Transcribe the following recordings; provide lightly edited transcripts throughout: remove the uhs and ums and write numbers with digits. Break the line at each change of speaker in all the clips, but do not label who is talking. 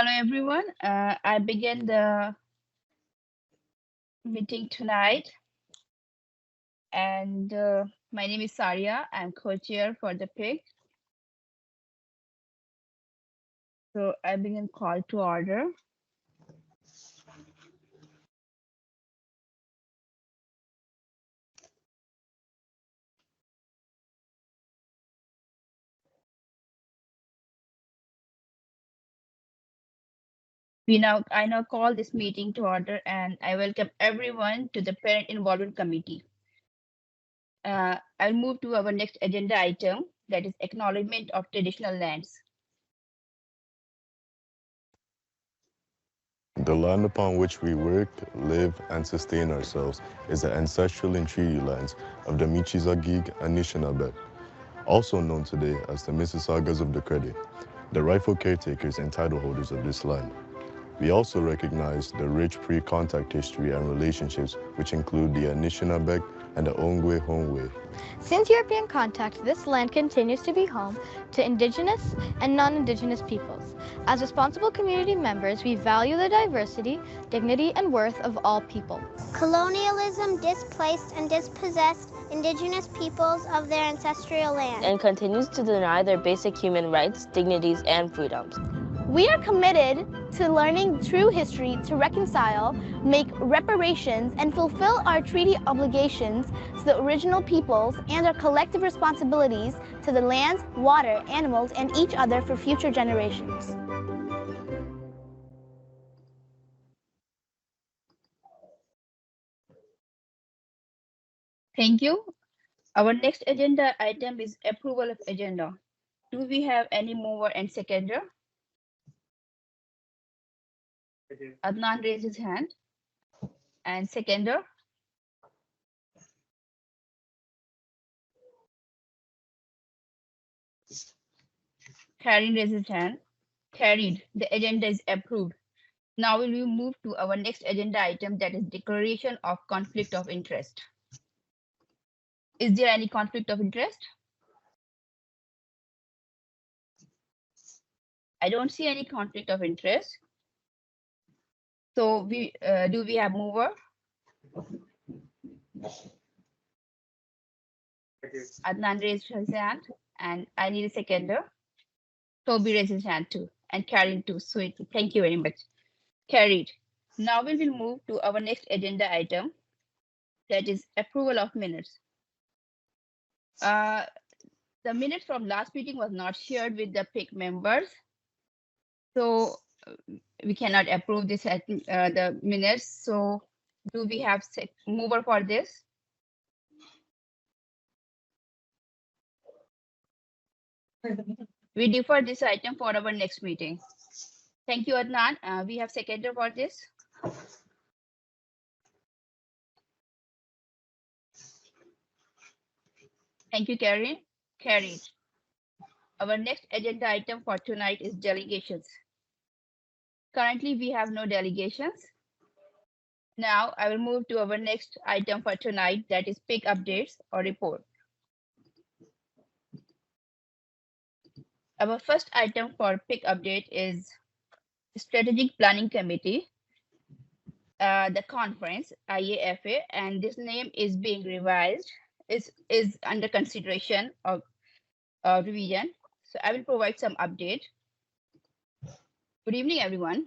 Hello, everyone. I begin the meeting tonight, and my name is Saria. I'm co-chair for the PIC. So I begin call to order. I now call this meeting to order, and I welcome everyone to the Parent Involvement Committee. I'll move to our next agenda item, that is acknowledgement of traditional lands.
The land upon which we work, live, and sustain ourselves is the ancestral and treaty lands of the Michizagig Anishinaabe, also known today as the Mississaugas of the Credit, the rightful caretakers and title holders of this land. We also recognize the rich pre-contact history and relationships which include the Anishinaabe and the Ongwe Hongwe.
Since European contact, this land continues to be home to Indigenous and non-Indigenous peoples. As responsible community members, we value the diversity, dignity, and worth of all people.
Colonialism displaced and dispossessed Indigenous peoples of their ancestral land
and continues to deny their basic human rights, dignities, and freedoms.
We are committed to learning true history to reconcile, make reparations, and fulfill our treaty obligations to the original peoples and our collective responsibilities to the lands, water, animals, and each other for future generations.
Thank you. Our next agenda item is approval of agenda. Do we have any mover and seconder? Adnan raised his hand. And seconder? Karin raised his hand. Carried. The agenda is approved. Now we will move to our next agenda item, that is declaration of conflict of interest. Is there any conflict of interest? I don't see any conflict of interest. So do we have mover? Adnan raised his hand, and I need a seconder. Toby raised his hand too, and Karin too. Sweet. Thank you very much. Carried. Now we will move to our next agenda item, that is approval of minutes. The minutes from last meeting was not shared with the PIC members, so we cannot approve this at the minutes. So do we have mover for this? We defer this item for our next meeting. Thank you, Adnan. We have seconder for this. Thank you, Karin. Carried. Our next agenda item for tonight is delegations. Currently, we have no delegations. Now I will move to our next item for tonight, that is PIC updates or report. Our first item for PIC update is Strategic Planning Committee, the conference, IAFA, and this name is being revised, is under consideration of revision. So I will provide some update. Good evening, everyone.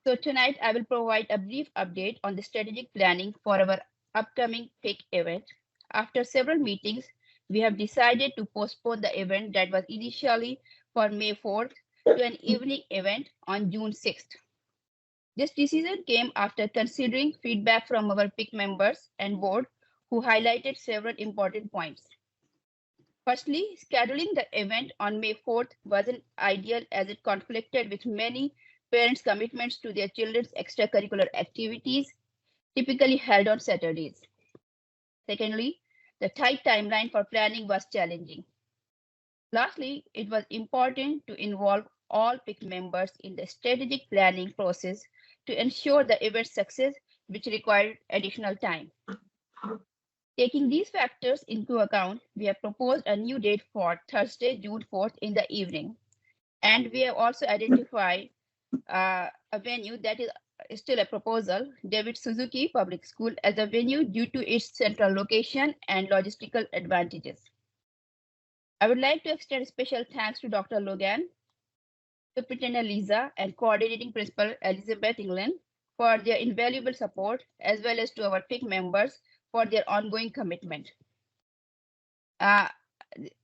So tonight I will provide a brief update on the strategic planning for our upcoming PIC event. After several meetings, we have decided to postpone the event that was initially for May 4th to an evening event on June 6th. This decision came after considering feedback from our PIC members and board who highlighted several important points. Firstly, scheduling the event on May 4th wasn't ideal as it conflicted with many parents' commitments to their children's extracurricular activities, typically held on Saturdays. Secondly, the tight timeline for planning was challenging. Lastly, it was important to involve all PIC members in the strategic planning process to ensure the event's success, which required additional time. Taking these factors into account, we have proposed a new date for Thursday, June 4th in the evening. And we have also identified a venue that is still a proposal, David Suzuki Public School as a venue due to its central location and logistical advantages. I would like to extend special thanks to Dr. Logan, Superintendent Lisa, and Coordinating Principal Elizabeth England for their invaluable support, as well as to our PIC members for their ongoing commitment.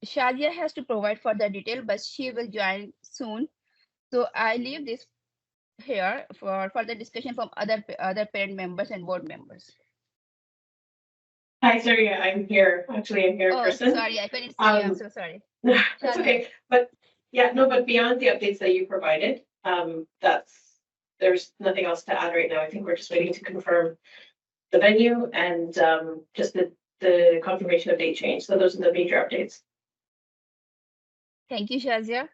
Shadia has to provide further detail, but she will join soon. So I leave this here for further discussion from other parent members and board members.
Hi, sorry, I'm here. Actually, I'm here in person.
Sorry, I couldn't see you. I'm so sorry.
That's okay. But yeah, no, but beyond the updates that you provided, there's nothing else to add right now. I think we're just waiting to confirm the venue and just the confirmation of date change. So those are the major updates.
Thank you, Shazia.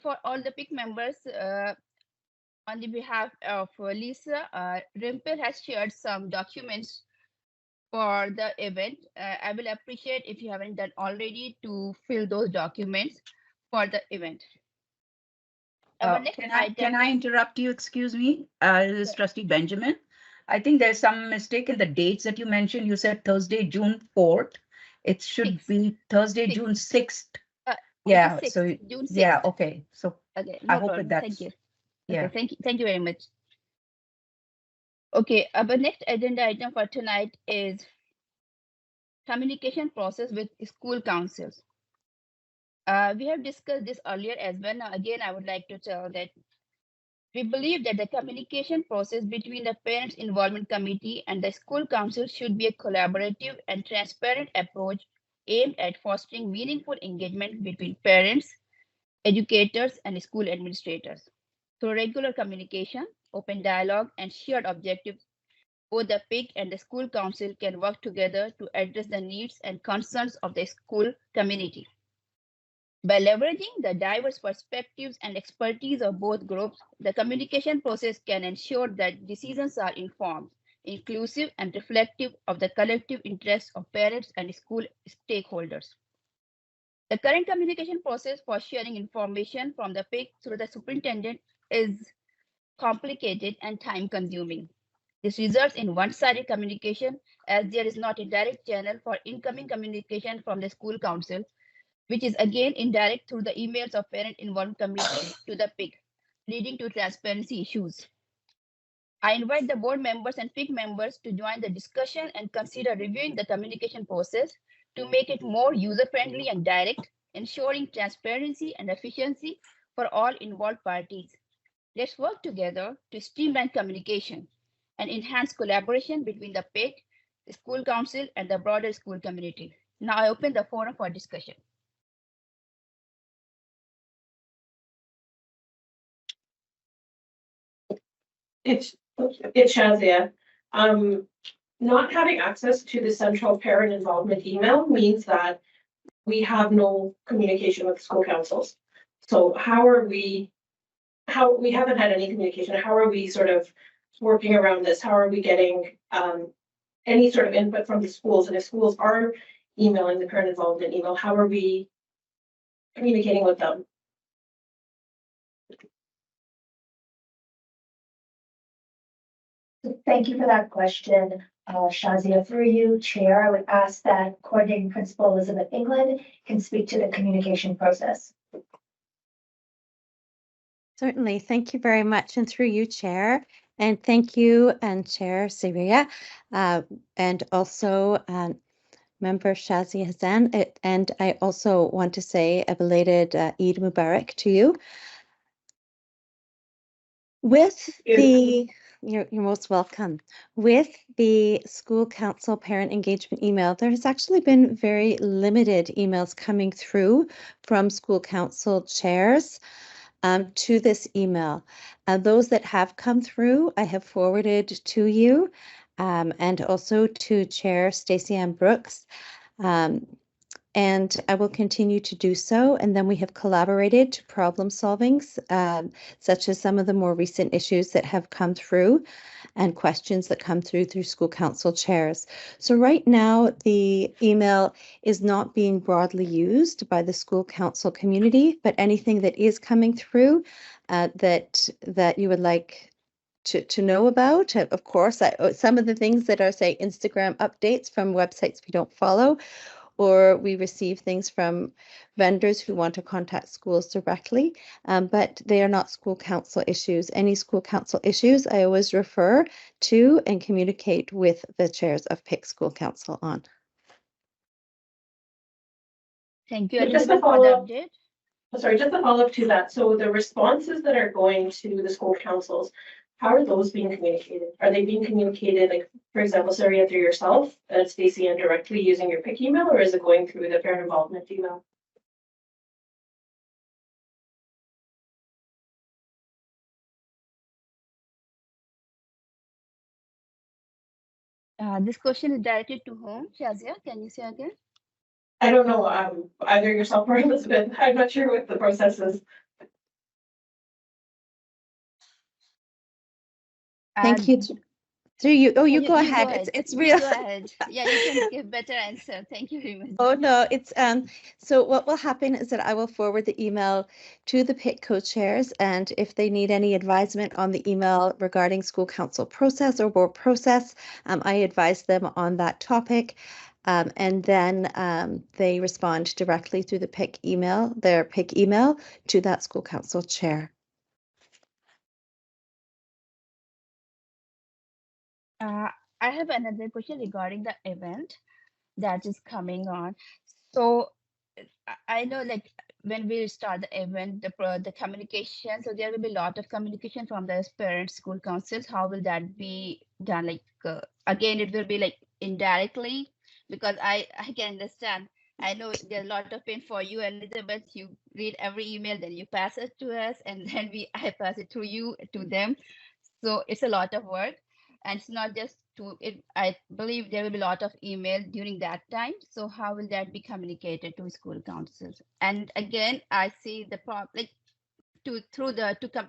For all the PIC members, on the behalf of Lisa, Rimpel has shared some documents for the event. I will appreciate if you haven't done already to fill those documents for the event.
Can I interrupt you? Excuse me. This is Trustee Benjamin. I think there's some mistake in the dates that you mentioned. You said Thursday, June 4th. It should be Thursday, June 6th. Yeah. 6th, so June 6th. Yeah. Okay. So okay, no I hope that that's.
Thank you. Yeah. Okay, thank you very much. Okay. Our next agenda item for tonight is communication process with school councils. We have discussed this earlier as well. Now, again, I would like to tell that we believe that the communication process between the Parents Involvement Committee and the school council should be a collaborative and transparent approach aimed at fostering meaningful engagement between parents, educators, and school administrators. Through regular communication, open dialogue, and shared objectives, both the PIC and the school council can work together to address the needs and concerns of the school community. By leveraging the diverse perspectives and expertise of both groups, the communication process can ensure that decisions are informed, inclusive, and reflective of the collective interests of parents and school stakeholders. The current communication process for sharing information from the PIC through the superintendent is complicated and time-consuming. This results in one-sided communication as there is not a direct channel for incoming communication from the school council, which is again indirect through the emails of parent involved committee to the PIC, leading to transparency issues. I invite the board members and PIC members to join the discussion and consider reviewing the communication process to make it more user-friendly and direct, ensuring transparency and efficiency for all involved parties. Let's work together to streamline communication and enhance collaboration between the PIC, the school council, and the broader school community. Now I open the forum for discussion.
It's Shazia. Not having access to the central parent involvement email means that we have no communication with school councils. So how we haven't had any communication. How are we sort of working around this? How are we getting any sort of input from the schools? And if schools are emailing the parent involvement email, how are we communicating with them?
Thank you for that question, Shazia. Through you, Chair, I would ask that Coordinating Principal Elizabeth England can speak to the communication process.
Certainly. Thank you very much. And through you, Chair, and thank you, and Chair Syria, and also Member Shazia Hassan. And I also want to say a belated Eid Mubarak to you. With the You're most welcome. With the school council parent engagement email, there has actually been very limited emails coming through from school council chairs to this email. Those that have come through, I have forwarded to you and also to Chair Stacey Ann Brooks. and I will continue to do so. And then we have collaborated to problem solvings, such as some of the more recent issues that have come through and questions that come through school council chairs. So right now, the email is not being broadly used by the school council community, but anything that is coming through that you would like to know about. Of course, some of the things that are, say, Instagram updates from websites we don't follow, or we receive things from vendors who want to contact schools directly, but they are not school council issues. Any school council issues, I always refer to and communicate with the chairs of PIC School Council on.
Thank you,
Just a
Elizabeth, for the
follow-up.
update.
Sorry, just a follow-up to that. So the responses that are going to the school councils, how are those being communicated? Are they being communicated, like, for example, Saria, through yourself, Stacey, and directly using your PIC email, or is it going through the parent involvement email?
This question is directed to whom? Shazia, can you say again?
I don't know, either yourself or Elizabeth. I'm not sure what the process is.
Thank you. Through you. Oh, you go
you
ahead.
go ahead.
It's real.
Go ahead. Yeah, you can give better answer. Thank you very much.
Oh no, it's so what will happen is that I will forward the email to the PIC co-chairs, and if they need any advisement on the email regarding school council process or board process, I advise them on that topic. And then they respond directly through the PIC email, their PIC email, to that school council chair.
I have another question regarding the event that is coming on. So I know, like, when we start the event, the communication, so there will be a lot of communication from the parents, school councils. How will that be done? Like, again, it will be like indirectly, because I can understand. I know there's a lot of pain for you, Elizabeth. You read every email, then you pass it to us, and then I pass it through you to them. So it's a lot of work, and it's not just to it. I believe there will be a lot of email during that time. So how will that be communicated to school councils? And again, I see the problem, like,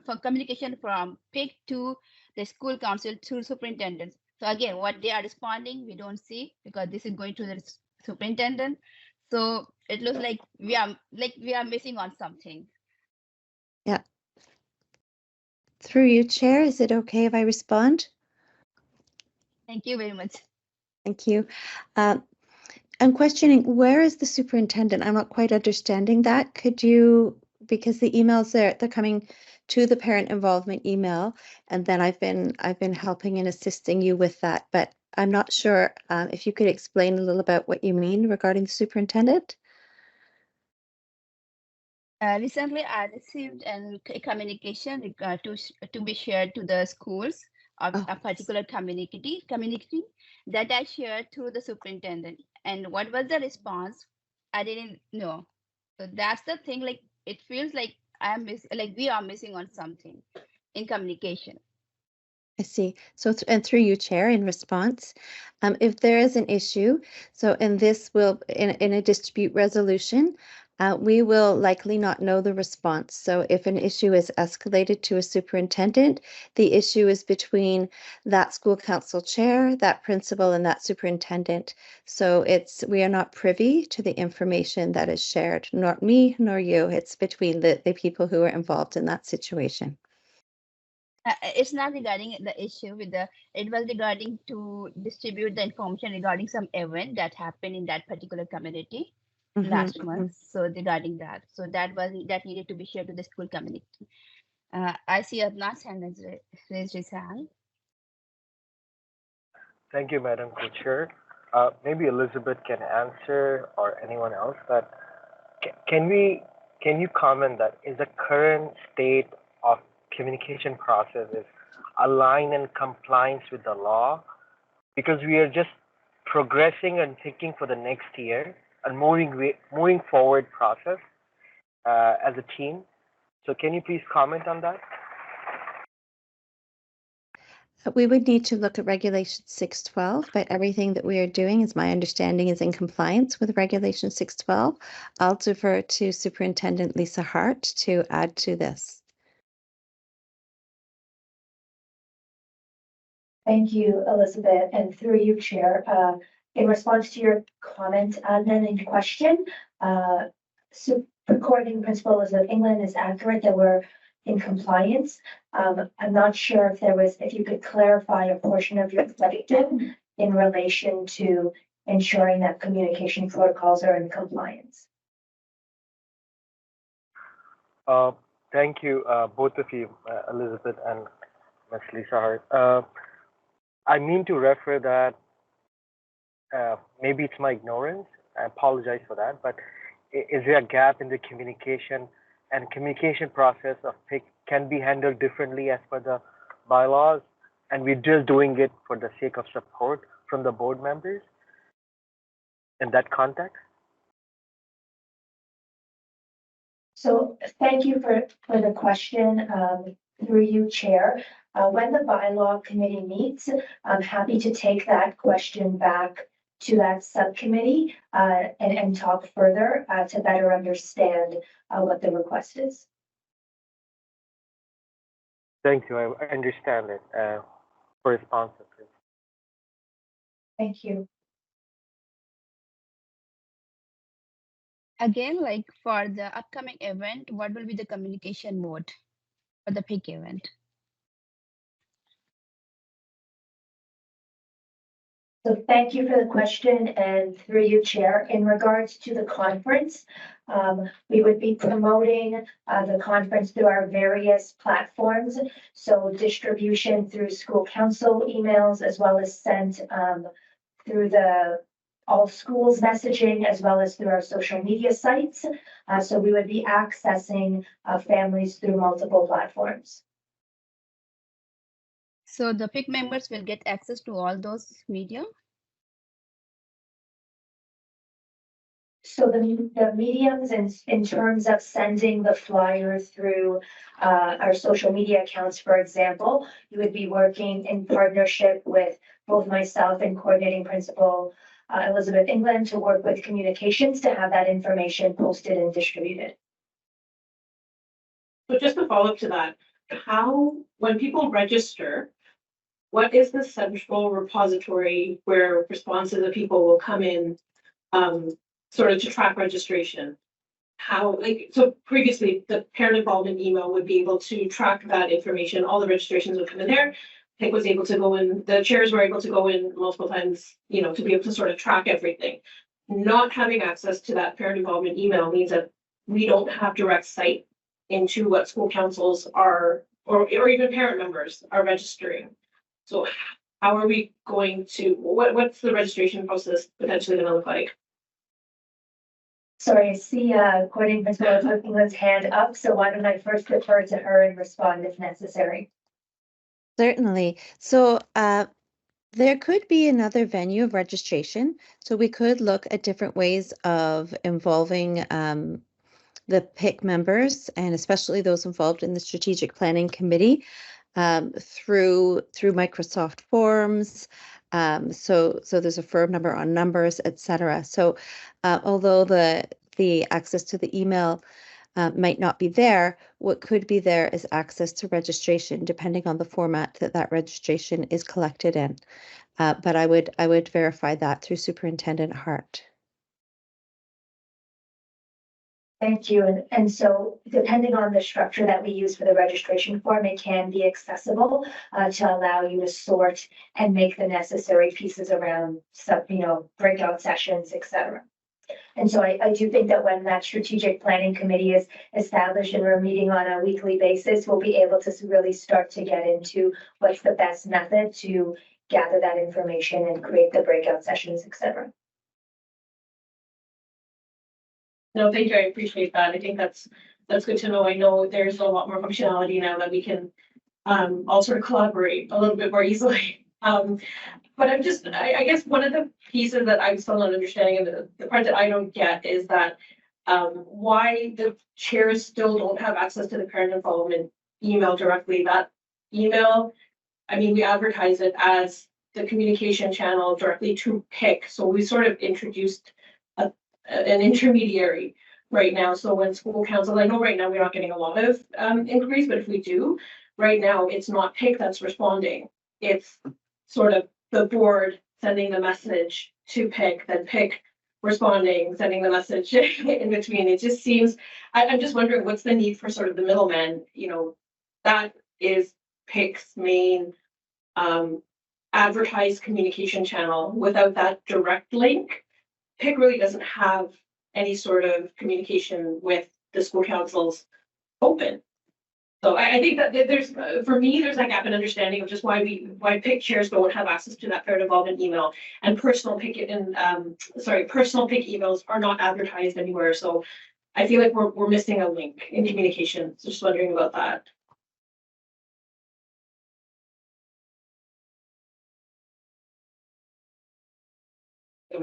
for communication from PIC to the school council to superintendents. So again, what they are responding, we don't see, because this is going to the superintendent. So it looks like we are missing on something.
Yeah. Through you, Chair, is it okay if I respond?
Thank you very much.
Thank you. I'm questioning, where is the superintendent? I'm not quite understanding that. Could you, because the emails they're coming to the parent involvement email, and then I've been helping and assisting you with that, but I'm not sure if you could explain a little about what you mean regarding the superintendent.
Recently, I received a communication to be shared to the schools of a particular community that I shared through the superintendent. And what was the response? I didn't know. So that's the thing. Like, it feels like we are missing on something in communication.
I see. So, and through you, Chair, in response, if there is an issue, so in this will, in a dispute resolution, we will likely not know the response. So if an issue is escalated to a superintendent, the issue is between that school council chair, that principal, and that superintendent. So we are not privy to the information that is shared, not me nor you. It's between the people who are involved in that situation.
It's not regarding the issue it was regarding to distribute the information regarding some event that happened in that particular community last month. So regarding that, so that needed to be shared to the school community. I see Adnan's hand has raised his hand.
Thank you, Madam Co-Chair. Maybe Elizabeth can answer, or anyone else, that can you comment that is the current state of communication process is aligned and compliance with the law, because we are just progressing and thinking for the next year and moving forward process as a team. So can you please comment on that?
We would need to look at Regulation 612, but everything that we are doing, as my understanding, is in compliance with Regulation 612. I'll defer to Superintendent Lisa Hart to add to this.
Thank you, Elizabeth, and through you, Chair. In response to your comment, Adnan, in question, Coordinating Principal Elizabeth England is accurate that we're in compliance. I'm not sure if you could clarify a portion of your question in relation to ensuring that communication protocols are in compliance.
Thank you, both of you, Elizabeth and Ms. Lisa Hart. I mean to refer that, maybe it's my ignorance, I apologize for that, but is there a gap in the communication and communication process of PIC can be handled differently as per the bylaws, and we're just doing it for the sake of support from the board members in that context?
So thank you for the question through you, Chair. When the bylaw committee meets, I'm happy to take that question back to that subcommittee and talk further to better understand what the request is.
Thank you. I understand it. For responsive.
Thank you.
Again, like for the upcoming event, what will be the communication mode for the PIC event?
So thank you for the question, and through you, Chair. In regards to the conference, we would be promoting the conference through our various platforms. So distribution through school council emails, as well as sent through the all schools messaging, as well as through our social media sites. So we would be accessing families through multiple platforms.
So the PIC members will get access to all those media?
So the mediums in terms of sending the flyer through our social media accounts, for example, you would be working in partnership with both myself and Coordinating Principal Elizabeth England to work with communications to have that information posted and distributed.
So just to follow up to that, when people register, what is the central repository where responses of people will come in sort of to track registration? So previously the parent involvement email would be able to track that information, all the registrations would come in there. PIC was able to go in, the chairs were able to go in multiple times, to be able to sort of track everything. Not having access to that parent involvement email means that we don't have direct sight into what school councils are, or even parent members are registering. So how are we going to, what's the registration process potentially going to look like?
Sorry, I see Coordinating Principal England's hand up, so why don't I first defer to her and respond if necessary?
Certainly. So there could be another venue of registration. So we could look at different ways of involving the PIC members, and especially those involved in the strategic planning committee, through Microsoft Forms. So there's a firm number on numbers, etc. So although the access to the email might not be there, what could be there is access to registration, depending on the format that registration is collected in. But I would verify that through Superintendent Hart.
Thank you. And so depending on the structure that we use for the registration form, it can be accessible to allow you to sort and make the necessary pieces around breakout sessions, etc. And so I do think that when that strategic planning committee is established and we're meeting on a weekly basis, we'll be able to really start to get into what's the best method to gather that information and create the breakout sessions, etc.
No, thank you. I appreciate that. I think that's good to know. I know there's a lot more functionality now that we can all sort of collaborate a little bit more easily. But I guess one of the pieces that I'm still not understanding, and the part that I don't get, is that why the chairs still don't have access to the parent involvement email directly. That email I mean, we advertise it as the communication channel directly to PIC. So we sort of introduced an intermediary right now. So when school council, I know right now we're not getting a lot of inquiries, but if we do, right now it's not PIC that's responding. It's sort of the board sending the message to PIC, then PIC responding, sending the message in between. It just seems, I'm just wondering what's the need for sort of the middleman, you know, that is PIC's main advertised communication channel. Without that direct link, PIC really doesn't have any sort of communication with the school councils open. So I think that there's, for me, there's a gap in understanding of just why PIC chairs don't have access to that parent involvement email, and personal PIC personal PIC emails are not advertised anywhere. So I feel like we're missing a link in communication. So just wondering about that.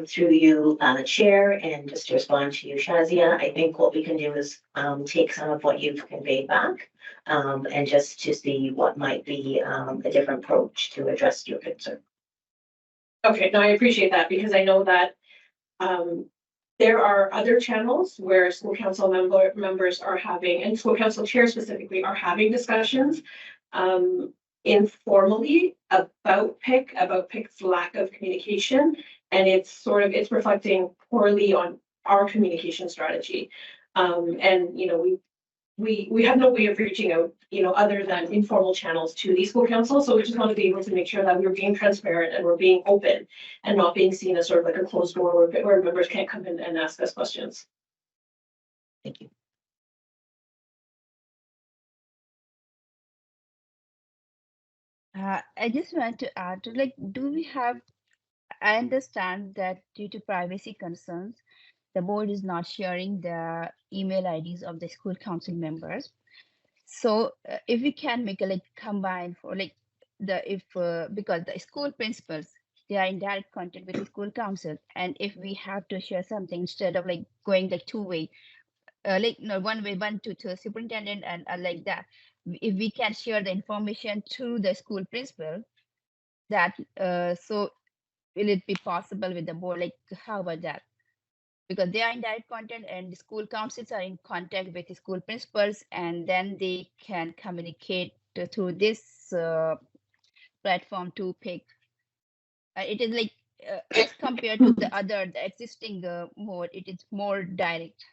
Through you, Chair, and just to respond to you, Shazia, I think what we can do is take some of what you've conveyed back and just to see what might be a different approach to address your concern.
Okay, no, I appreciate that because I know that there are other channels where school council members are having, and school council chairs specifically, are having discussions informally about PIC's lack of communication. And it's reflecting poorly on our communication strategy. And, you know, we have no way of reaching out, you know, other than informal channels to the school council. So we just want to be able to make sure that we're being transparent and we're being open and not being seen as sort of like a closed door where members can't come in and ask us questions.
Thank you.
I just want to add to, like, I understand that due to privacy concerns, the board is not sharing the email IDs of the school council members. So if we can make a like combine for like because the school principals, they are in direct contact with the school council, and if we have to share something instead of like going the two-way, one way, one to the superintendent and like that, if we can share the information to the school principal, that so will it be possible with the board? Like, how about that? Because they are in direct contact and the school councils are in contact with the school principals, and then they can communicate through this platform to PIC. It is like, as compared to the existing mode, it is more direct.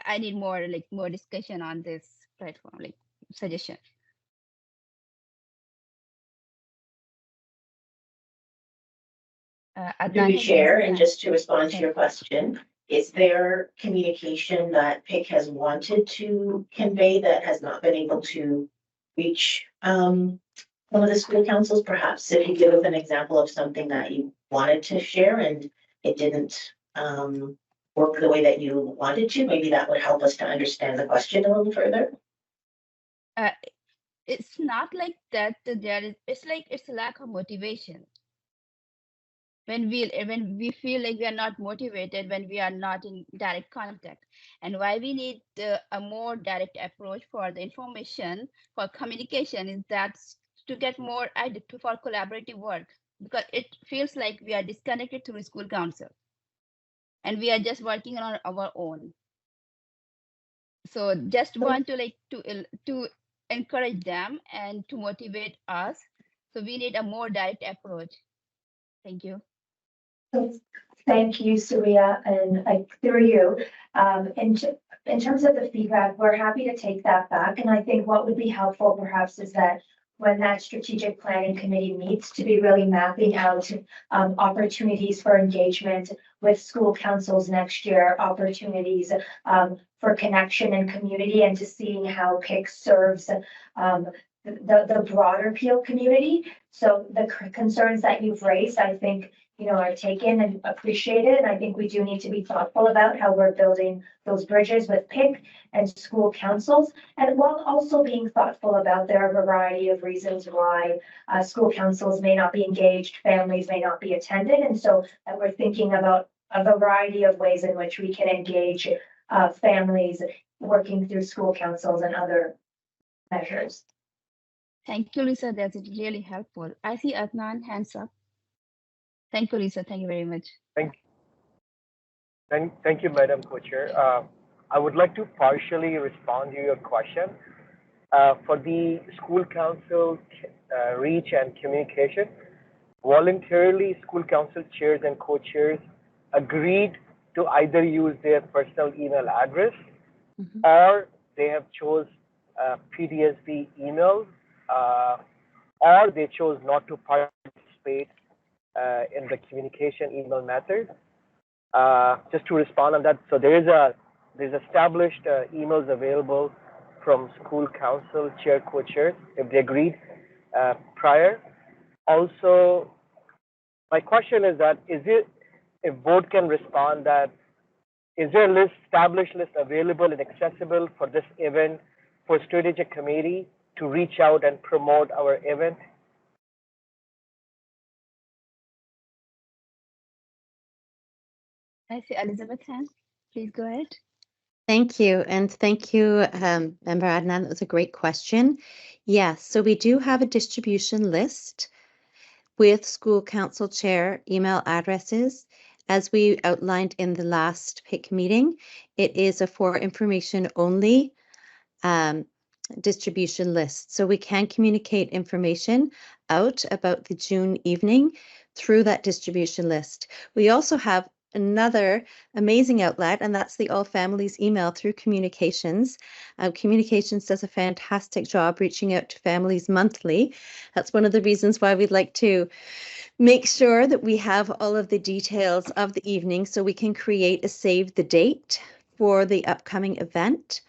I need more discussion on this platform, like suggestion.
Through the chair, and just to respond to your question, is there communication that PIC has wanted to convey that has not been able to reach one of the school councils? Perhaps if you give us an example of something that you wanted to share and it didn't work the way that you wanted to, maybe that would help us to understand the question a little further.
It's not like that. It's a lack of motivation. When we feel like we are not motivated, when we are not in direct contact, and why we need a more direct approach for the information, for communication, is that to get more for collaborative work, because it feels like we are disconnected to the school council and we are just working on our own. So just want to encourage them and to motivate us. So we need a more direct approach. Thank you.
Thank you, Surya, and through you. In terms of the feedback, we're happy to take that back. And I think what would be helpful perhaps is that when that strategic planning committee meets, to be really mapping out opportunities for engagement with school councils next year, opportunities for connection and community, and to seeing how PIC serves the broader Peel community. So the concerns that you've raised, I think, are taken and appreciated. And I think we do need to be thoughtful about how we're building those bridges with PIC and school councils, and while also being thoughtful about there are a variety of reasons why school councils may not be engaged, families may not be attended. And so that we're thinking about a variety of ways in which we can engage families working through school councils and other measures.
Thank you, Lisa. That's really helpful. I see Adnan hands up. Thank you, Lisa. Thank you very much.
Thank you, Madam Co-Chair. I would like to partially respond to your question. For the school council reach and communication, voluntarily school council chairs and co-chairs agreed to either use their personal email address or they have chose PDSB email or they chose not to participate in the communication email method. Just to respond on that, so there's established emails available from school council chair co-chairs if they agreed prior. Also, my question is that if board can respond that is there a established list available and accessible for this event for strategic committee to reach out and promote our event?
I see Elizabeth hand. Please go ahead.
Thank you. And thank you, Member Adnan. That was a great question. Yes, so we do have a distribution list with school council chair email addresses. As we outlined in the last PIC meeting, it is a for information only distribution list. So we can communicate information out about the June evening through that distribution list. We also have another amazing outlet, and that's the All Families email through Communications. Communications does a fantastic job reaching out to families monthly. That's one of the reasons why we'd like to make sure that we have all of the details of the evening so we can create a save the date for the upcoming event.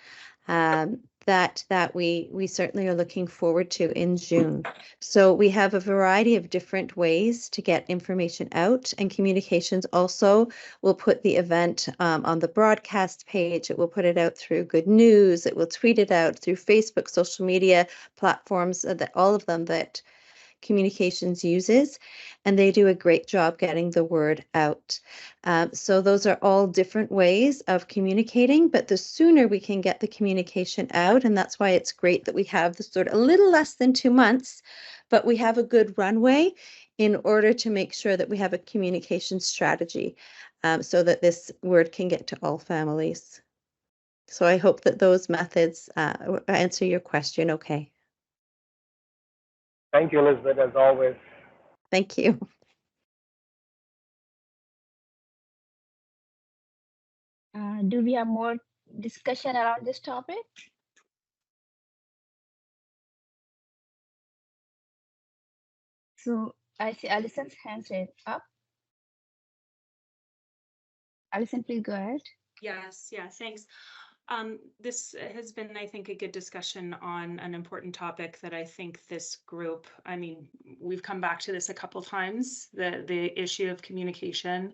That we certainly are looking forward to in June. So we have a variety of different ways to get information out, and Communications also will put the event on the broadcast page. It will put it out through Good News. It will tweet it out through Facebook, social media platforms, that all of them that Communications uses, and they do a great job getting the word out. So those are all different ways of communicating, but the sooner we can get the communication out, and that's why it's great that we have the sort of a little less than 2 months, but we have a good runway in order to make sure that we have a communication strategy so that this word can get to all families. So I hope that those methods answer your question okay.
Thank you, Elizabeth, as always.
Thank you.
Do we have more discussion around this topic? So I see Allison's hand raised up. Allison, please go ahead.
Yes, yeah, thanks. This has been, I think, a good discussion on an important topic that I think this group, I mean, we've come back to this a couple of times, the issue of communication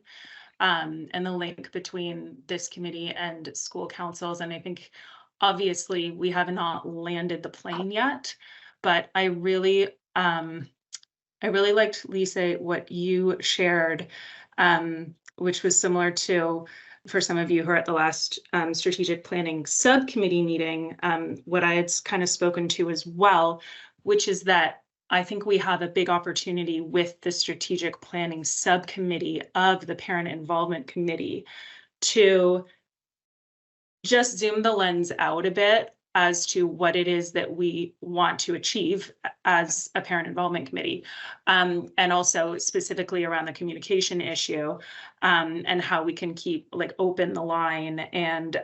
and the link between this committee and school councils. And I think obviously we have not landed the plane yet, but I really liked, Lisa, what you shared, which was similar to, for some of you who are at the last strategic planning subcommittee meeting, what I had kind of spoken to as well, which is that I think we have a big opportunity with the strategic planning subcommittee of the parent involvement committee to just zoom the lens out a bit as to what it is that we want to achieve as a parent involvement committee, and also specifically around the communication issue, and how we can keep like open the line and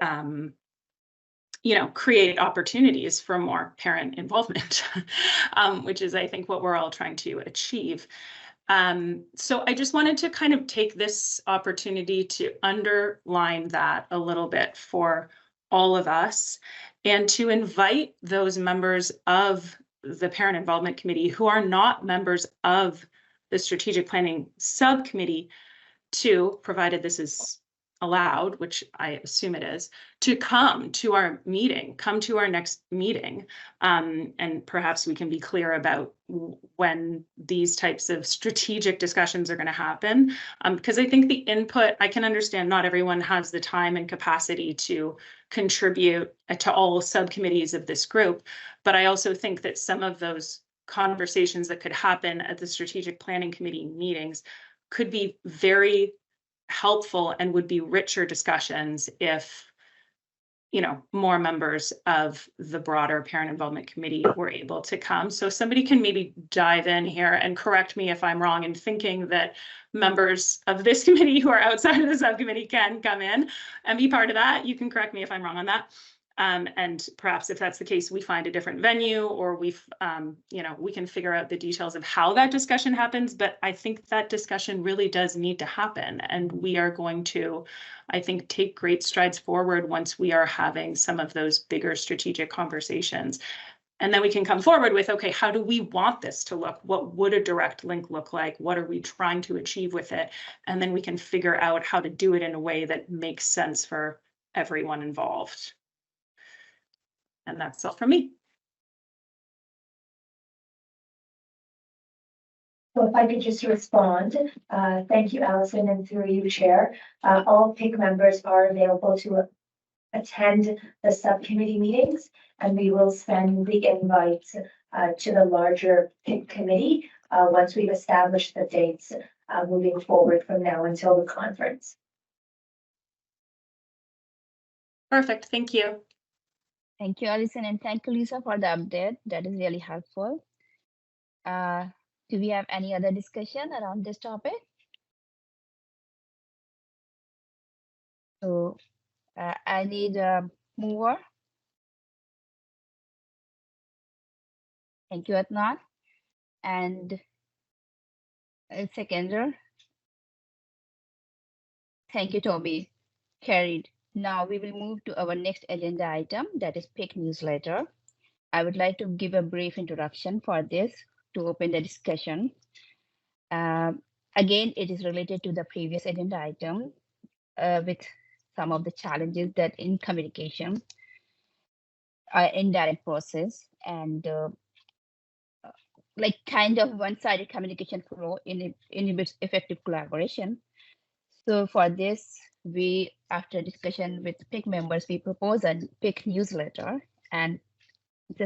create opportunities for more parent involvement, which is, I think, what we're all trying to achieve. So I just wanted to kind of take this opportunity to underline that a little bit for all of us, and to invite those members of the Parent Involvement Committee who are not members of the Strategic Planning Subcommittee to, provided this is allowed, which I assume it is, to come to our meeting, come to our next meeting. And perhaps we can be clear about when these types of strategic discussions are going to happen. Because I think the input, I can understand not everyone has the time and capacity to contribute to all subcommittees of this group, but I also think that some of those conversations that could happen at the strategic planning committee meetings could be very helpful and would be richer discussions if, you know, more members of the broader parent involvement committee were able to come. So somebody can maybe dive in here and correct me if I'm wrong in thinking that members of this committee who are outside of the subcommittee can come in and be part of that. You can correct me if I'm wrong on that. And perhaps if that's the case, we find a different venue, or we can figure out the details of how that discussion happens. But I think that discussion really does need to happen. And we are going to, I think, take great strides forward once we are having some of those bigger strategic conversations. And then we can come forward with, okay, how do we want this to look? What would a direct link look like? What are we trying to achieve with it? And then we can figure out how to do it in a way that makes sense for everyone involved. And that's all for me.
So if I could just respond, thank you, Allison, and through you, Chair. All PIC members are available to attend the subcommittee meetings, and we will send the invites to the larger PIC committee once we've established the dates moving forward from now until the conference.
Perfect, thank you.
Thank you, Alison, and thank you, Lisa, for the update. That is really helpful. Do we have any other discussion around this topic? So I need a mover. Thank you, Adnan. And a seconder. Thank you, Toby. Carried. Now we will move to our next agenda item, that is PIC newsletter. I would like to give a brief introduction for this to open the discussion. Again, it is related to the previous agenda item with some of the challenges that in communication, indirect process, and like kind of one-sided communication flow inhibits effective collaboration. So for this, we, after discussion with PIC members, we propose a PIC newsletter, and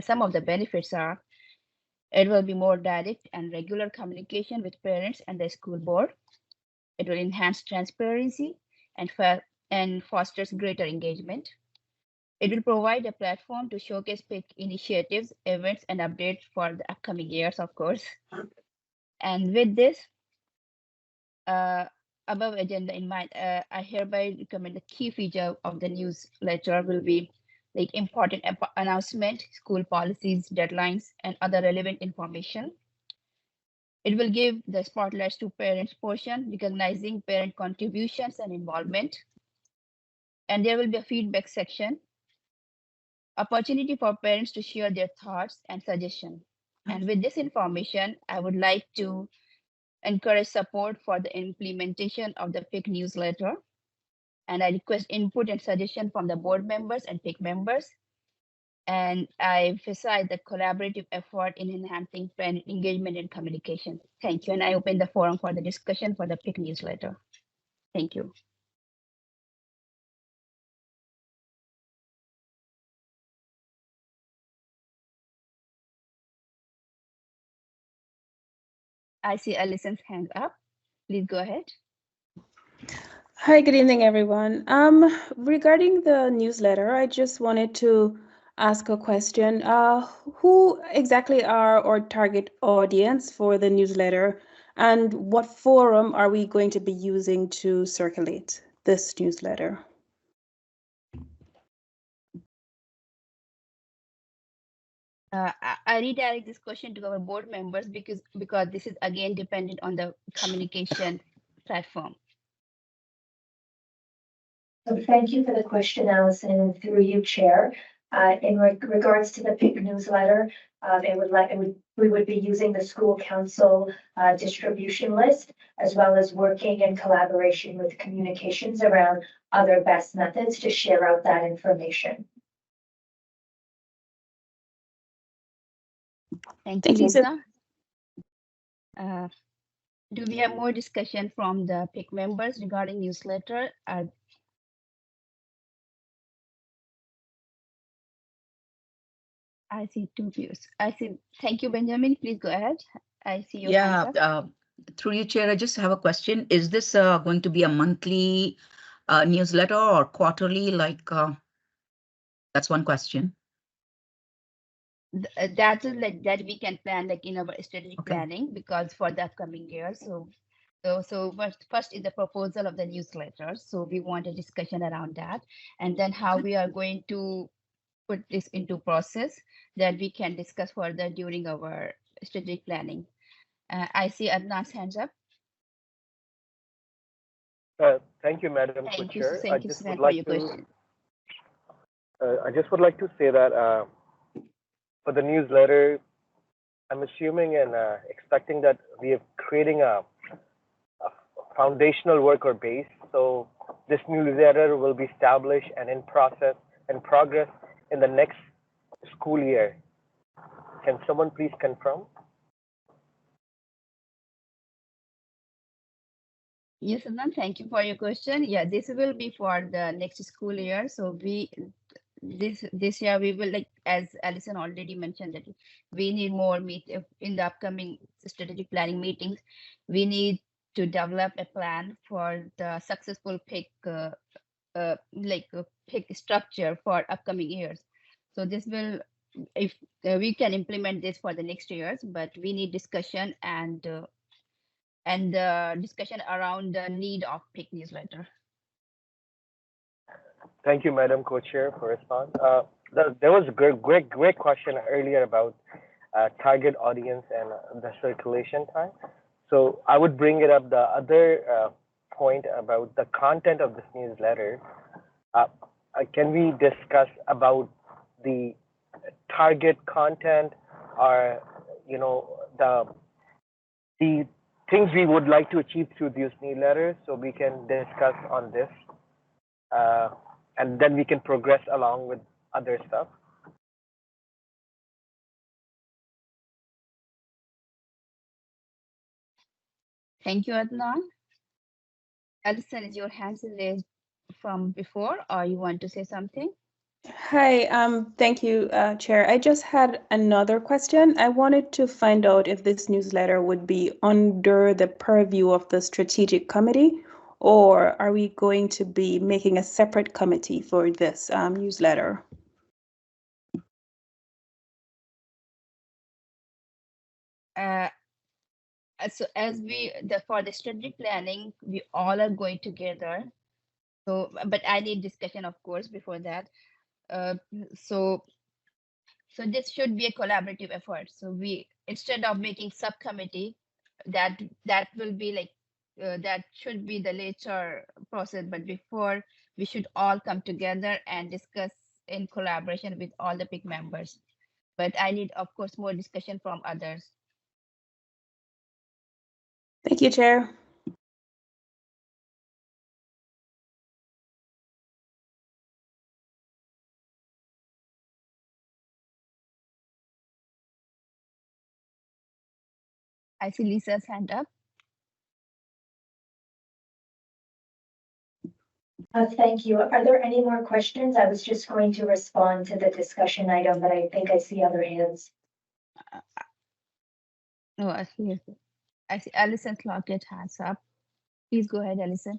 some of the benefits are it will be more direct and regular communication with parents and the school board. It will enhance transparency and fosters greater engagement. It will provide a platform to showcase PIC initiatives, events, and updates for the upcoming years, of course. And with this above agenda in mind, I hereby recommend the key feature of the newsletter will be like important announcement, school policies, deadlines, and other relevant information. It will give the spotlights to parents portion, recognizing parent contributions and involvement. And there will be a feedback section, opportunity for parents to share their thoughts and suggestions. And with this information, I would like to encourage support for the implementation of the PIC newsletter. And I request input and suggestion from the board members and PIC members. And I emphasize the collaborative effort in enhancing parent engagement and communication. Thank you. And I open the forum for the discussion for the PIC newsletter. Thank you. I see Allison's hand up. Please go ahead.
Hi, good evening, everyone. Regarding the newsletter, I just wanted to ask a question. Who exactly are our target audience for the newsletter, and what forum are we going to be using to circulate this newsletter?
I redirect this question to our board members because this is again dependent on the communication platform.
So thank you for the question, Allison, and through you, Chair. In regards to the PIC newsletter, we would be using the school council distribution list, as well as working in collaboration with communications around other best methods to share out that information.
Thank you, Lisa. Do we have more discussion from the PIC members regarding newsletter? I see two views. I see. Thank you, Benjamin. Please go ahead. I see your
Yeah,
hands up.
through you, Chair, I just have a question. Is this going to be a monthly newsletter or quarterly? That's one question.
That is like that we can plan like in our strategic
Okay.
planning, because for the upcoming year. So first is the proposal of the newsletter. So we want a discussion around that, and then how we are going to put this into process that we can discuss further during our strategic planning. I see Adnan's hands up.
Thank you, Madam
Thank you.
Co-Chair.
Thank you, Sven, for your question.
I just would like to say that for the newsletter, I'm assuming and expecting that we are creating a foundational work or base. So this newsletter will be established and in process and progress in the next school year. Can someone please confirm?
Yes, Adnan, thank you for your question. Yeah, this will be for the next school year. So this year we will, like as Alison already mentioned, that we need more in the upcoming strategic planning meetings. We need to develop a plan for the successful PIC PIC structure for upcoming years. So this will, if we can implement this for the next years, but we need discussion and discussion around the need of PIC newsletter.
Thank you, Madam Co-Chair, for response. There was a great question earlier about target audience and the circulation time. So I would bring it up the other point about the content of this newsletter. Can we discuss about the target content, or the things we would like to achieve through these newsletters, so we can discuss on this, and then we can progress along with other stuff.
Thank you, Adnan. Alison, is your hand raised from before, or you want to say something?
Hi, thank you, Chair. I just had another question. I wanted to find out if this newsletter would be under the purview of the strategic committee, or are we going to be making a separate committee for this newsletter?
So as for the strategic planning, we all are going together. So, but I need discussion, of course, before that. So this should be a collaborative effort. So instead of making subcommittee, that will be like that should be the later process. But before, we should all come together and discuss in collaboration with all the PIC members. But I need, of course, more discussion from others.
Thank you, Chair.
I see Lisa's hand up.
Thank you. Are there any more questions? I was just going to respond to the discussion item, but I think I see other hands.
No, I see Alison Clockett hands up. Please go ahead, Alison.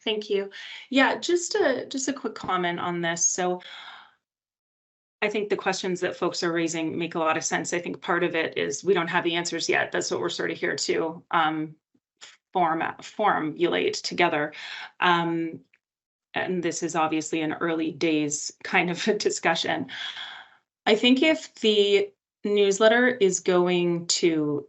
Thank you. Yeah, just a quick comment on this. So I think the questions that folks are raising make a lot of sense. I think part of it is we don't have the answers yet. That's what we're sort of here to formulate together. And this is obviously an early days kind of a discussion. I think if the newsletter is going to,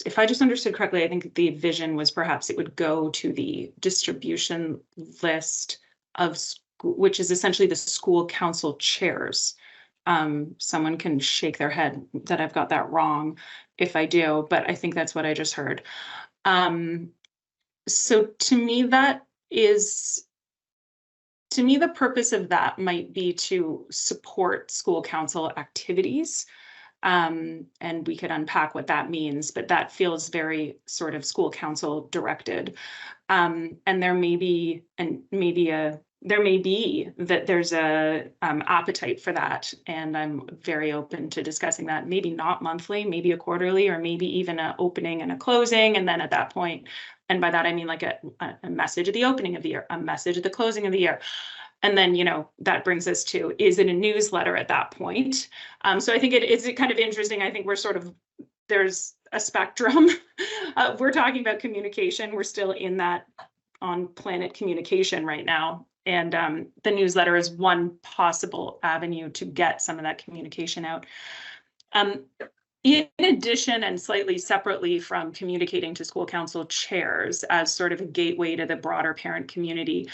if I just understood correctly, I think the vision was perhaps it would go to the distribution list of which is essentially the school council chairs. Someone can shake their head that I've got that wrong if I do, but I think that's what I just heard. So to me, the purpose of that might be to support school council activities. And we could unpack what that means, but that feels very sort of school council directed. And there may be maybe a there may be that there's a appetite for that, and I'm very open to discussing that. Maybe not monthly, maybe a quarterly, or maybe even an opening and a closing, and then at that point, and by that I mean like a message at the opening of the year, a message at the closing of the year. And then, you know, that brings us to, is it a newsletter at that point? So I think it is kind of interesting. I think we're sort of, there's a spectrum. We're talking about communication. We're still in that on planet communication right now. And the newsletter is one possible avenue to get some of that communication out. In addition, and slightly separately from communicating to school council chairs as sort of a gateway to the broader parent community,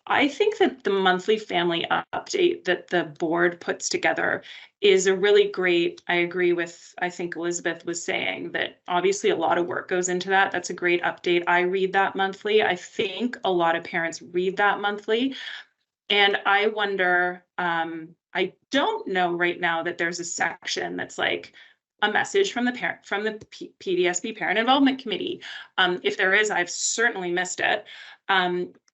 I think that the monthly family update that the board puts together is a really great, I agree with, I think Elizabeth was saying that obviously a lot of work goes into that. That's a great update. I read that monthly. I think a lot of parents read that monthly. And I wonder, I don't know right now that there's a section that's like a message from the parent, from the PDSB Parent Involvement Committee. If there is, I've certainly missed it.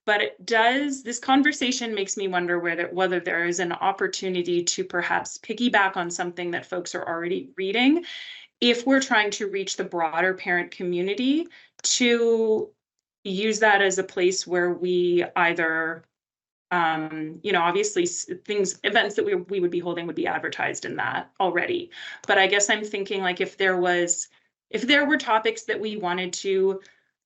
But it does, this conversation makes me wonder whether there is an opportunity to perhaps piggyback on something that folks are already reading, if we're trying to reach the broader parent community, to use that as a place where we either, you know, obviously events that we would be holding would be advertised in that already. But I guess I'm thinking like if there were topics that we wanted to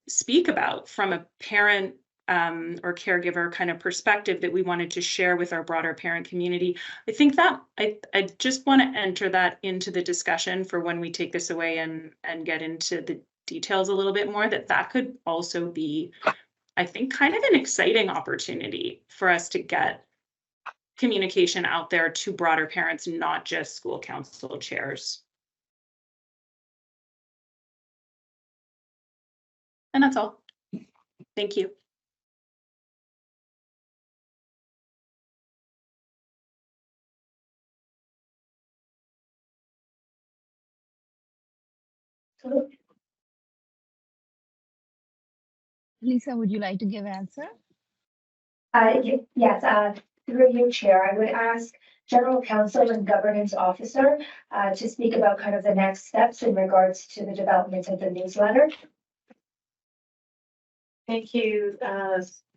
speak about from a parent or caregiver kind of perspective that we wanted to share with our broader parent community, I think that I just want to enter that into the discussion for when we take this away and get into the details a little bit more, that could also be, I think, kind of an exciting opportunity for us to get communication out there to broader parents, not just school council chairs. And that's all. Thank you.
Lisa, would you like to give an answer?
Yes, through you, Chair, I would ask General Counsel and Governance Officer to speak about kind of the next steps in regards to the development of the newsletter.
Thank you,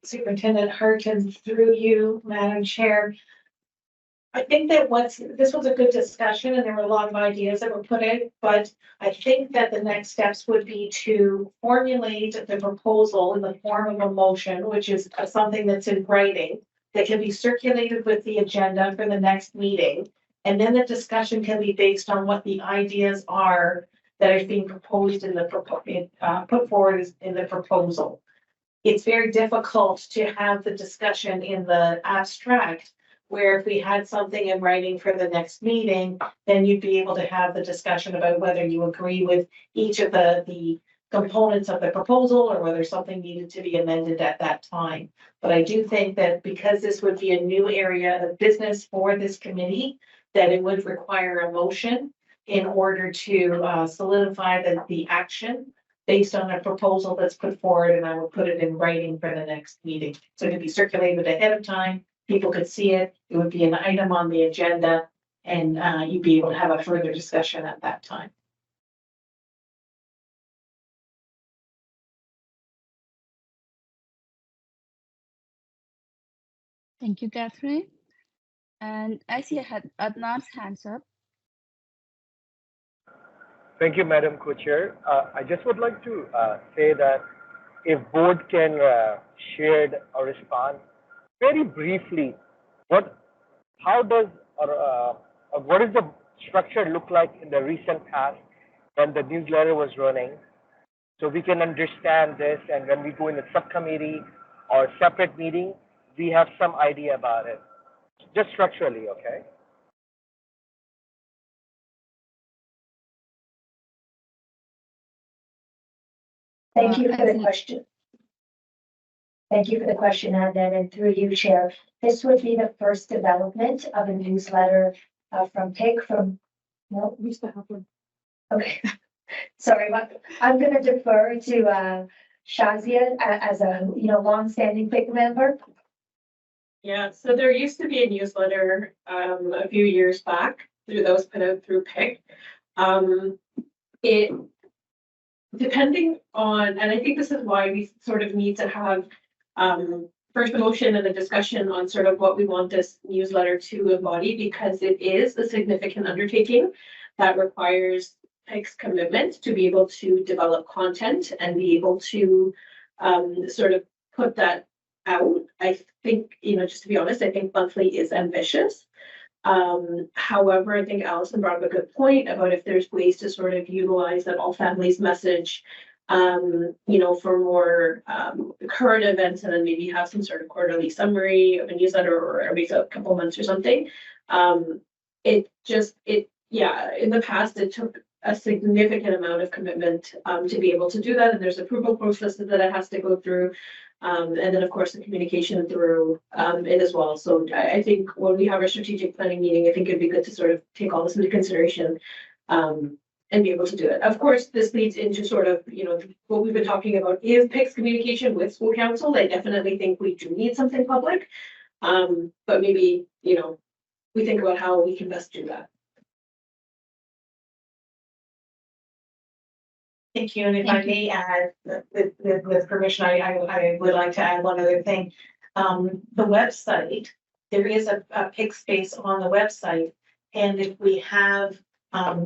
Superintendent Hart, and through you, Madam Chair. I think that this was a good discussion and there were a lot of ideas that were put in, but I think that the next steps would be to formulate the proposal in the form of a motion, which is something that's in writing that can be circulated with the agenda for the next meeting. And then the discussion can be based on what the ideas are that are being proposed in the put forward in the proposal. It's very difficult to have the discussion in the abstract, where if we had something in writing for the next meeting, then you'd be able to have the discussion about whether you agree with each of the components of the proposal or whether something needed to be amended at that time. But I do think that because this would be a new area of business for this committee, that it would require a motion in order to solidify the action based on a proposal that's put forward, and I will put it in writing for the next meeting. So it could be circulated ahead of time. People could see it. It would be an item on the agenda, and you'd be able to have a further discussion at that time.
Thank you, Catherine. And I see Adnan's hands up.
Thank you, Madam Co-Chair. I just would like to say that if board can share or respond very briefly, how does what is the structure look like in the recent past when the newsletter was running, so we can understand this, and when we go in a subcommittee or separate meeting, we have some idea about it, just structurally, okay?
Thank you for the question. Thank you for the question, Adnan, and through you, Chair. This would be the first development of a newsletter from PIC no, Mr. Hopper. Okay, sorry, but I'm going to defer to Shazia as a longstanding PIC member.
Yeah, so there used to be a newsletter a few years back that was put out through PIC. It depending on, and I think this is why we sort of need to have first a motion and a discussion on sort of what we want this newsletter to embody, because it is a significant undertaking that requires PIC's commitment to be able to develop content and be able to sort of put that out. I think, just to be honest, I think monthly is ambitious. However, I think Allison brought up a good point about if there's ways to sort of utilize that all families message, for more current events, and then maybe have some sort of quarterly summary of a newsletter or every couple months or something. Yeah, in the past, it took a significant amount of commitment to be able to do that. And there's approval processes that it has to go through. And then, of course, the communication through it as well. So I think when we have our strategic planning meeting, I think it'd be good to sort of take all this into consideration and be able to do it. Of course, this leads into sort of, what we've been talking about is PIC's communication with school council. I definitely think we do need something public. But maybe, we think about how we can best do that.
Thank you. And if I may add, with permission, I would like to add one other thing. The website, there is a PIC space on the website. And if we have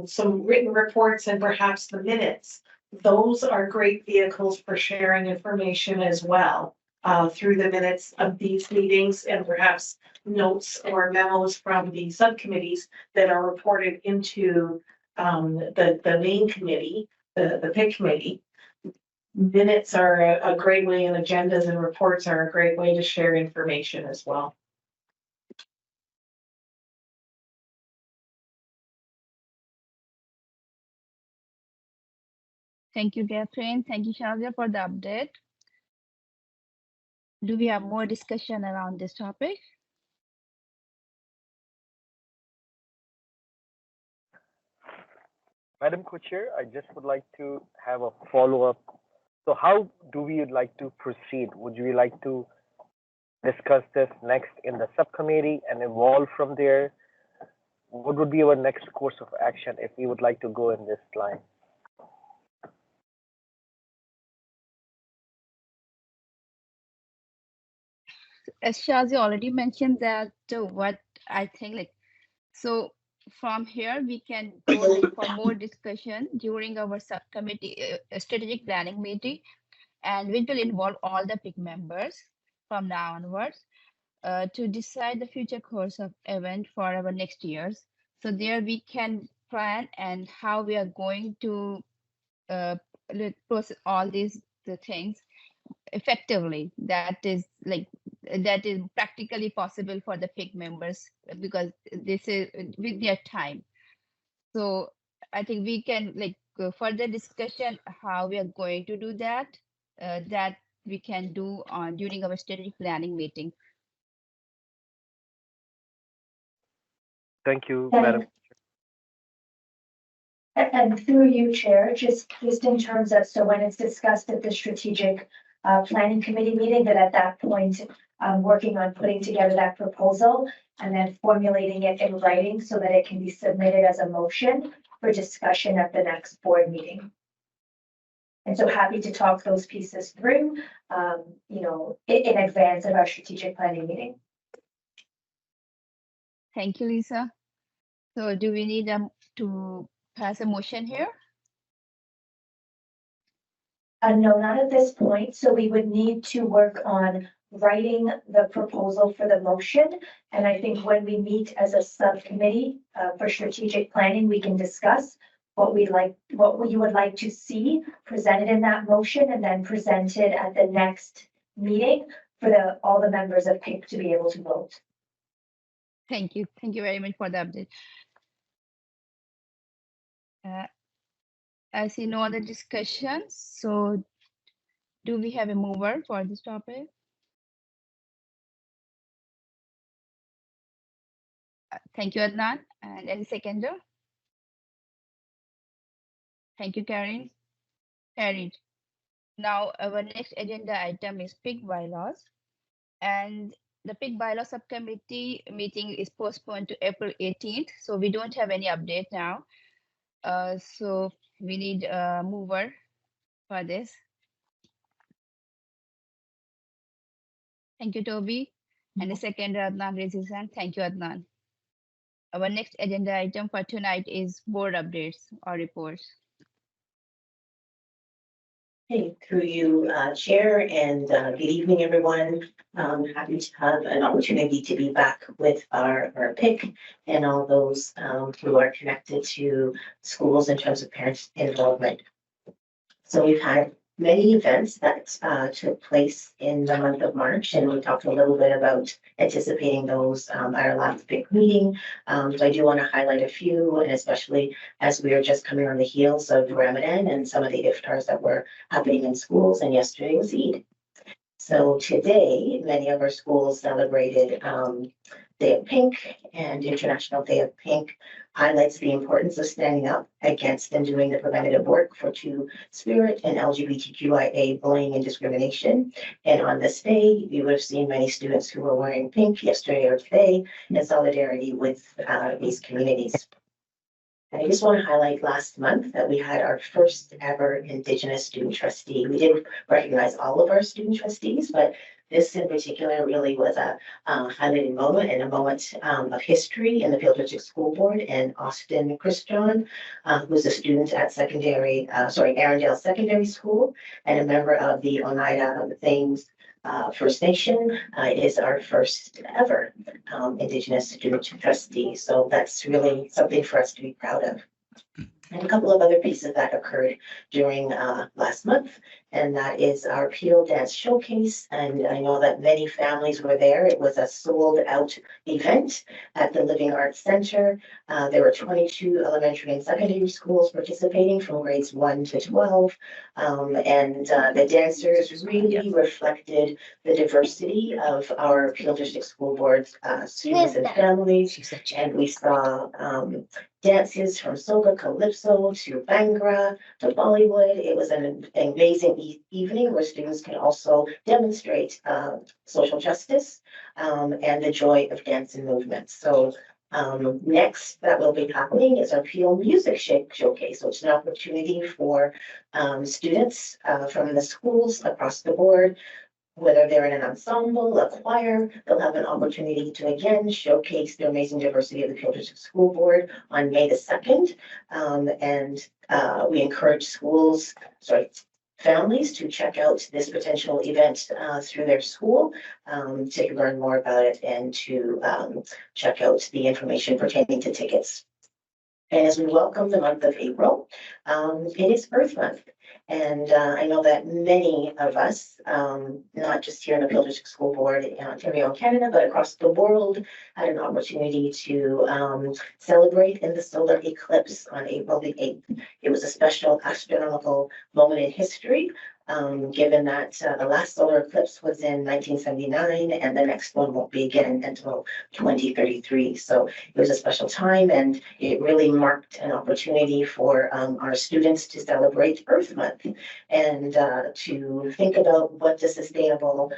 some written reports and perhaps the minutes, those are great vehicles for sharing information as well through the minutes of these meetings, and perhaps notes or memos from the subcommittees that are reported into the main committee. The PIC committee. Minutes are a great way, and agendas and reports are a great way to share information as well.
Thank you, Catherine. Thank you, Shazia, for the update. Do we have more discussion around this topic?
Madam Co-Chair, I just would like to have a follow-up. So how do we like to proceed? Would you like to discuss this next in the subcommittee and evolve from there? What would be our next course of action if we would like to go in this line?
As Shazi already mentioned that what I think so from here we can go for more discussion during our subcommittee strategic planning meeting, and which will involve all the PIC members from now onwards to decide the future course of event for our next years. So there we can plan and how we are going to process all these things effectively. That is practically possible for the PIC members, because this is with their time. So I think we can further discussion how we are going to do that. That we can do on during our strategic planning meeting.
Thank you, Madam.
And through you, Chair, just in terms of, so when it's discussed at the strategic planning committee meeting, that at that point, working on putting together that proposal and then formulating it in writing so that it can be submitted as a motion for discussion at the next board meeting. And so happy to talk those pieces through, in advance of our strategic planning meeting.
Thank you, Lisa. So do we need to pass a motion here?
No, not at this point. So we would need to work on writing the proposal for the motion. And I think when we meet as a subcommittee for strategic planning, we can discuss what you would like to see presented in that motion, and then presented at the next meeting for all the members of PIC to be able to vote.
Thank you. Thank you very much for the update. I see no other discussions. So do we have a mover for this topic? Thank you, Adnan. And any seconder? Thank you, Karen. Carried. Now our next agenda item is PIC bylaws. And The PIC bylaw subcommittee meeting is postponed to April 18th, so we don't have any update now. So we need a mover for this. Thank you, Toby. And the second, Adnan raises his hand. Thank you, Adnan. Our next agenda item for tonight is board updates or reports.
Hey, through you, Chair, and good evening, everyone. Happy to have an opportunity to be back with our PIC and all those who are connected to schools in terms of parent involvement. So we've had many events that took place in the month of March, and we talked a little bit about anticipating those at our last big meeting. So I do want to highlight a few, and especially as we are just coming on the heels of Ramadan and some of the iftars that were happening in schools, and yesterday was Eid. So today, many of our schools celebrated Day of Pink, and International Day of Pink highlights the importance of standing up against and doing the preventative work for Two-Spirit and LGBTQIA bullying and discrimination. And on this day, you would have seen many students who were wearing pink yesterday or today in solidarity with these communities. I just want to highlight last month that we had our first ever Indigenous student trustee. We didn't recognize all of our student trustees, but this in particular really was a highlighting moment and a moment of history in the Peel District School Board. And Austin Christian, who's a student at Arundel Secondary School and a member of the Oneida of the Thames First Nation, is our first ever Indigenous student trustee. So that's really something for us to be proud of. And a couple of other pieces that occurred during last month, and that is our Peel Dance Showcase. And I know that many families were there. It was a sold out event at the Living Arts Center. There were 22 elementary and secondary schools participating from grades 1 to 12. And the dancers really reflected the diversity of our Peel District School Board's students and families. And we saw dances from soca, calypso to Bhangra to Bollywood. It was an amazing evening where students can also demonstrate social justice and the joy of dance and movement. So next that will be happening is our Peel Music Showcase, which is an opportunity for students from the schools across the board, whether they're in an ensemble, a choir, they'll have an opportunity to again showcase the amazing diversity of the Peel District School Board on May the 2nd. We encourage families to check out this potential event through their school to learn more about it and to check out the information pertaining to tickets. And as we welcome the month of April, it is Earth Month. And I know that many of us, not just here in the Peel District School Board in Ontario, Canada, but across the world, had an opportunity to celebrate in the solar eclipse on April the 8th. It was a special astronomical moment in history, given that the last solar eclipse was in 1979 and the next one won't be again until 2033. So it was a special time, and it really marked an opportunity for our students to celebrate Earth Month and to think about what the sustainable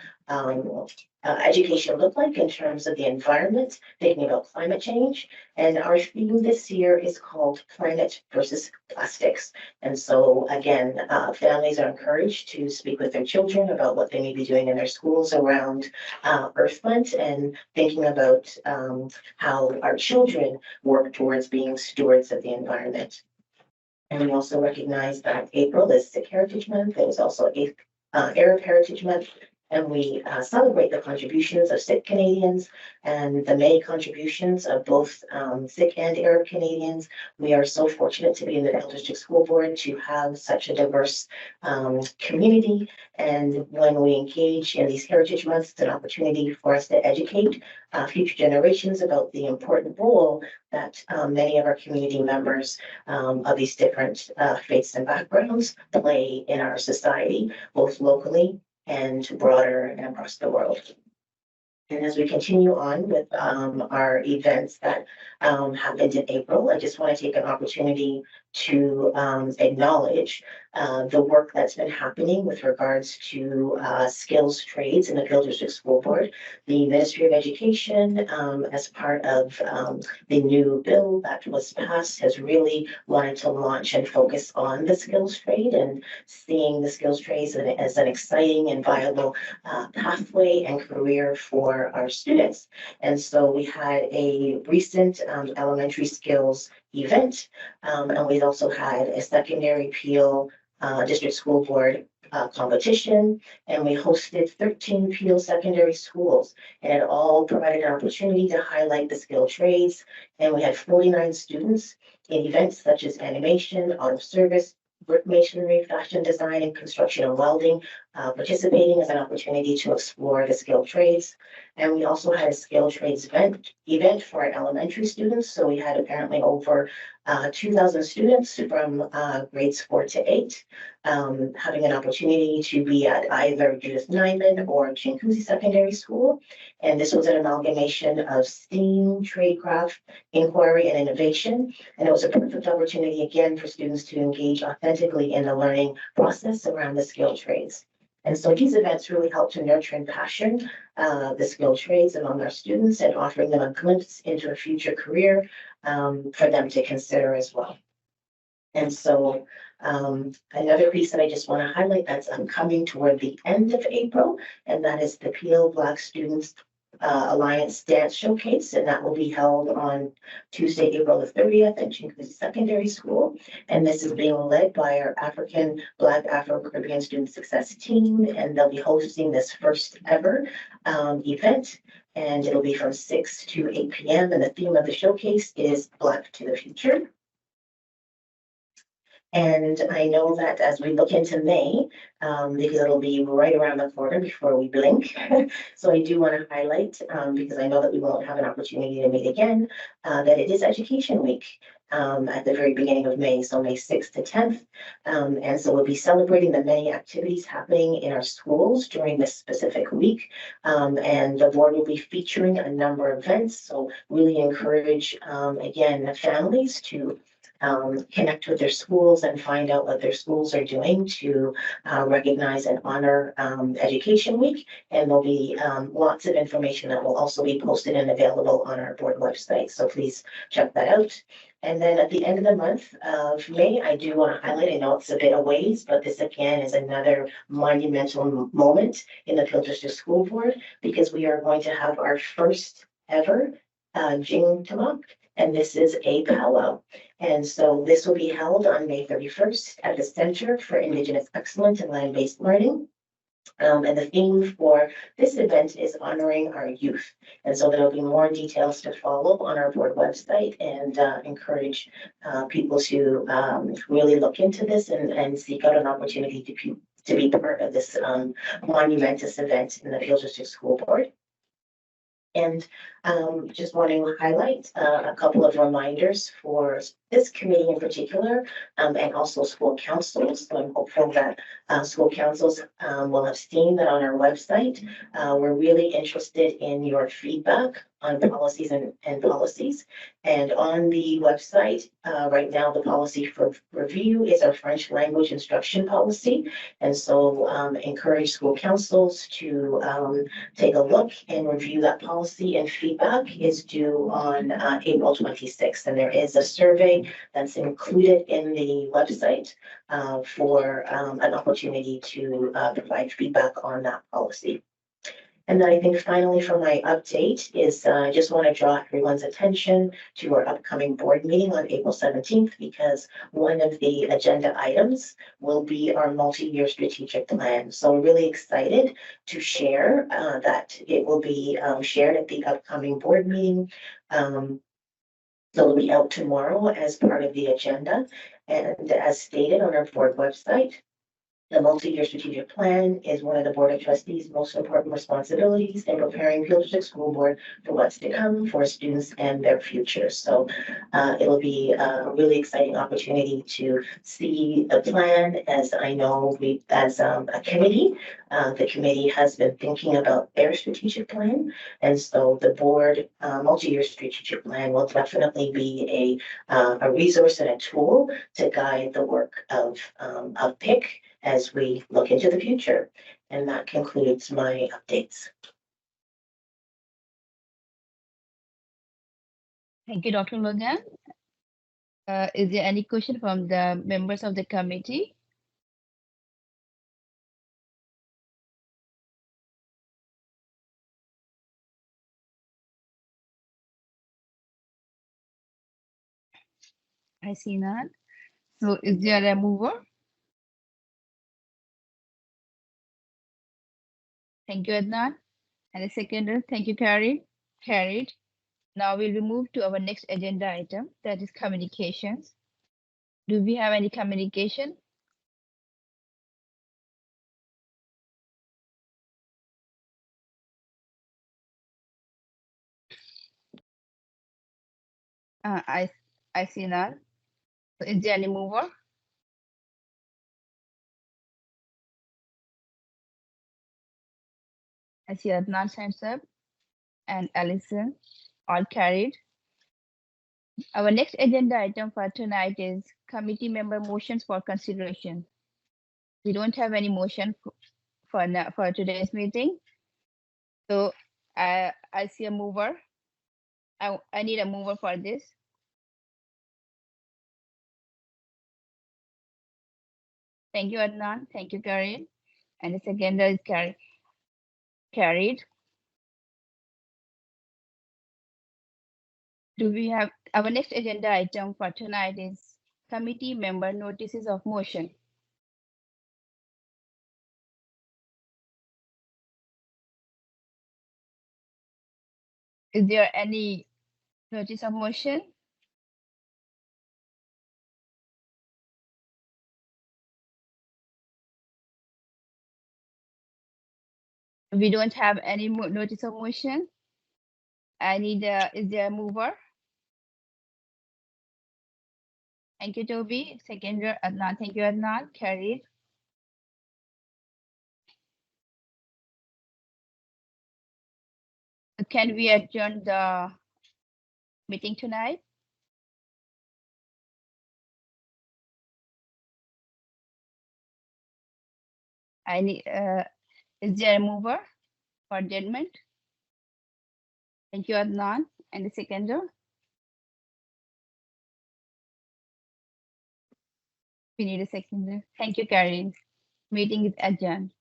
education look like in terms of the environment, thinking about climate change. And our theme this year is called Planet versus Plastics. And so again, families are encouraged to speak with their children about what they may be doing in their schools around Earth Month and thinking about how our children work towards being stewards of the environment. And we also recognize that April is Sikh Heritage Month. It was also Arab Heritage Month. And we celebrate the contributions of Sikh Canadians and the many contributions of both Sikh and Arab Canadians. We are so fortunate to be in the Peel District School Board to have such a diverse community. And when we engage in these Heritage Months, it's an opportunity for us to educate future generations about the important role that many of our community members of these different faiths and backgrounds play in our society, both locally and broader and across the world. And as we continue on with our events that happened in April, I just want to take an opportunity to acknowledge the work that's been happening with regards to skills trades in the Peel District School Board. The Ministry of Education, as part of the new bill that was passed, has really wanted to launch and focus on the skills trade and seeing the skills trades as an exciting and viable pathway and career for our students. And so we had a recent elementary skills event, and we've also had a secondary Peel District School Board competition, and we hosted 13 Peel secondary schools, and it all provided an opportunity to highlight the skilled trades. And we had 49 students in events such as animation, auto service, brick masonry, fashion design, and construction and welding, participating as an opportunity to explore the skilled trades. And we also had a skilled trades event for our elementary students. So we had apparently over 2,000 students from grades 4 to 8, having an opportunity to be at either Judith Nyman or Chinguacousy Secondary School. And this was an amalgamation of STEAM, tradecraft, inquiry, and innovation. And it was a perfect opportunity again for students to engage authentically in the learning process around the skilled trades. And so these events really help to nurture and passion the skilled trades among our students and offering them a glimpse into a future career for them to consider as well. And so another piece that I just want to highlight that's coming toward the end of April, and that is the Peel Black Students Alliance Dance Showcase, and that will be held on Tuesday, April the 30th at Chinguacousy Secondary School. And this is being led by our African Black Afro-Caribbean Student Success Team, and they'll be hosting this first ever event. And it'll be from 6 to 8 p.m. And the theme of the showcase is Black to the Future. And I know that as we look into May, because it'll be right around the corner before we blink. So I do want to highlight, because I know that we won't have an opportunity to meet again, that it is Education Week at the very beginning of May, so May 6th to 10th. And so we'll be celebrating the many activities happening in our schools during this specific week. And the board will be featuring a number of events. So really encourage, again, families to connect with their schools and find out what their schools are doing to recognize and honor Education Week. And there'll be lots of information that will also be posted and available on our board website. So please check that out. And then at the end of the month of May, I do want to highlight, I know it's a bit of ways, but this again is another monumental moment in the Peel District School Board, because we are going to have our first ever Jing Tamok. And this is a powwow. And so this will be held on May 31st at the Center for Indigenous Excellence in Land-Based Learning. And the theme for this event is honoring our youth. And so there'll be more details to follow on our board website, and encourage people to really look into this and seek out an opportunity to be part of this monumentous event in the Peel District School Board. And just wanting to highlight a couple of reminders for this committee in particular, and also school councils. So I'm hopeful that school councils will have seen that on our website. We're really interested in your feedback on policies and policies. And on the website, right now, the policy for review is our French language instruction policy. And so encourage school councils to take a look and review that policy, and feedback is due on April 26th. And there is a survey that's included in the website for an opportunity to provide feedback on that policy. And then I think finally for my update is I just want to draw everyone's attention to our upcoming board meeting on April 17th, because one of the agenda items will be our multi-year strategic plan. So we're really excited to share that it will be shared at the upcoming board meeting. So it'll be out tomorrow as part of the agenda. And as stated on our board website, The multi-year strategic plan is one of the Board of Trustees' most important responsibilities in preparing Peel District School Board for what's to come for students and their future. So it'll be a really exciting opportunity to see the plan. As I know, as a committee, the committee has been thinking about their strategic plan. And so the board multi-year strategic plan will definitely be a resource and a tool to guide the work of PIC as we look into the future. And that concludes my updates.
Thank you, Dr. Logan. Is there any question from the members of the committee? I see none. So is there a mover? Thank you, Adnan. And a seconder, thank you, Carrie. Carried. Now we'll move to our next agenda item, that is communications. Do we have any communication? I see none. So is there any mover? I see Adnan hands up and Alison, all carried. Our next agenda item for tonight is committee member motions for consideration. We don't have any motion for today's meeting. So I see a mover. I need a mover for this. Thank you, Adnan. Thank you, Karin. And the seconder is carried. Do we have our next agenda item for tonight is committee member notices of motion. Is there any notice of motion? We don't have any notice of motion. I need is there a mover? Thank you, Toby. Seconder, Adnan. Thank you, Adnan. Carried. Can we adjourn the meeting tonight? I need, is there a mover for adjournment? Thank you, Adnan. And the seconder? We need a seconder. Thank you, Karin. Meeting is adjourned.